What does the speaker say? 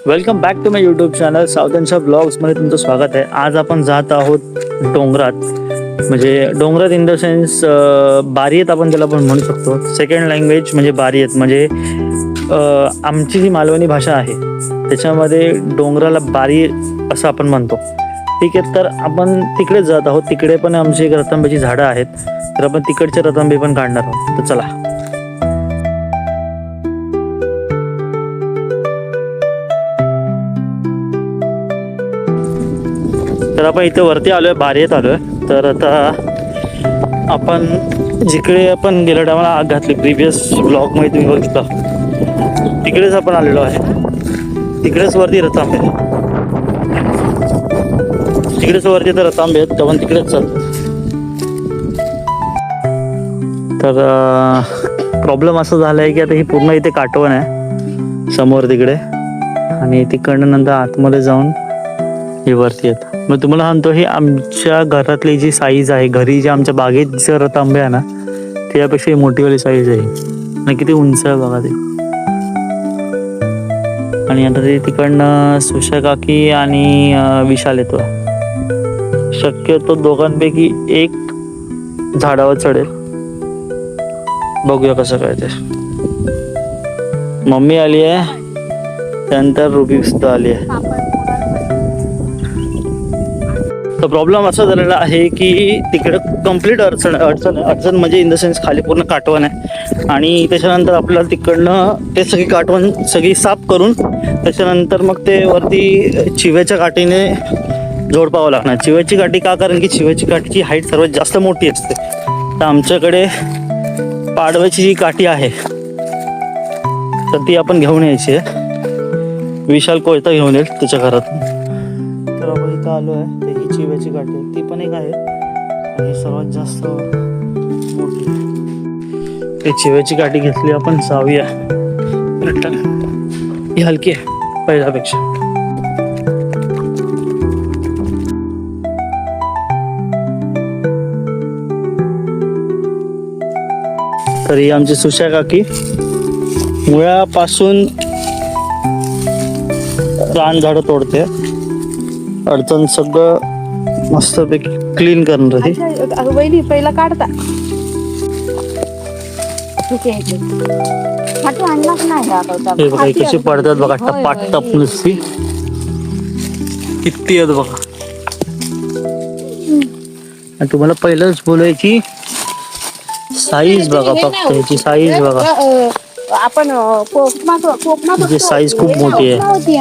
Welcome back to my YouTube channel साऊथनच्या ब्लॉग्समध्ये तुमचं स्वागत आहे. आज आपण जात आहोत डोंगरात, म्हणजे डोंगरात इन द सेन्स बारियत आपण त्याला पण म्हणू शकतो. सेकंड लँग्वेज म्हणजे बारियत, म्हणजे आमची जी मालवणी भाषा आहे त्याच्यामध्ये डोंगराला बारी असं आपण म्हणतो. ठीक आहे, तर आपण तिकडेच जात आहोत. तिकडे पण आमची एक रतांब्याची झाडं आहेत, तर आपण तिकडचे रतांबे पण काढणार आहोत. तर चला. तर आपण इथे वरती आलोय, बारियत आलोय. तर आता आपण जिकडे आपण गेल्या टायमाला आग घातली प्रिव्हियस ब्लॉगमध्ये तुम्ही बघितलं, तिकडेच आपण आलेलो आहे. तिकडेच वरती रतांबे, तिकडेच वरती तर रतांबे आहेत, तर आपण तिकडेच चालतो. तर प्रॉब्लेम असं झाला आहे की आता ही पूर्ण इथे काटवण आहे समोर तिकडे, आणि तिकडनं नंतर आतमध्ये जाऊन हे वरती येतं. मग तुम्हाला सांगतो, ही आमच्या घरातली जी साईज आहे, घरी जे आमच्या बागेत जे रतांबे आहे ना, त्यापेक्षा ही मोठीवाली साईज आहे. आणि किती उंच आहे बघा ते. आणि आता ते तिकडनं सुशा काकी आणि विशाल येतो. शक्यतो दोघांपैकी एक झाडावर चढेल. बघूया कसं काय ते. मम्मी आली आहे, त्यानंतर रुबी सुद्धा आली आहे. तर प्रॉब्लेम असा झालेला आहे की तिकडे कम्प्लीट अडचण म्हणजे इन द सेन्स खाली पूर्ण काटवण आहे, आणि त्याच्यानंतर आपल्याला तिकडनं ते सगळी काटवण सगळी साफ करून त्याच्यानंतर मग ते वरती चिव्याच्या काठीने जोडपावं लागणार. चिव्याची काठी का? कारण की चिव्याची काठीची हाईट सर्वात जास्त मोठी असते. तर आमच्याकडे पाडव्याची जी काठी आहे तर ती आपण घेऊन यायची आहे. विशाल कोयता घेऊन येईल त्याच्या घरात. तर आपण इथं आलो आहे. तर ही चिव्याची काठी आहे, ती पण एक आहे, आणि सर्वात जास्त मोठी. ती चिव्याची काठी घेतली आपण. जाऊया रिटर्न. ही हलकी आहे पहिल्यापेक्षा. तर ही आमची सुशा काकी मुळापासून रान झाडं तोडते. अडचण सगळं मस्तपैकी क्लीन करणार आहे. वहिनी पहिला काढता हे बघा कशी पडतात बघा, टप नुसती किती आहेत बघा. आणि तुम्हाला पहिलंच बोलायची साईज बघा, फक्त याची साईज बघा. आपण कोकणात साईज खूप मोठी आहे.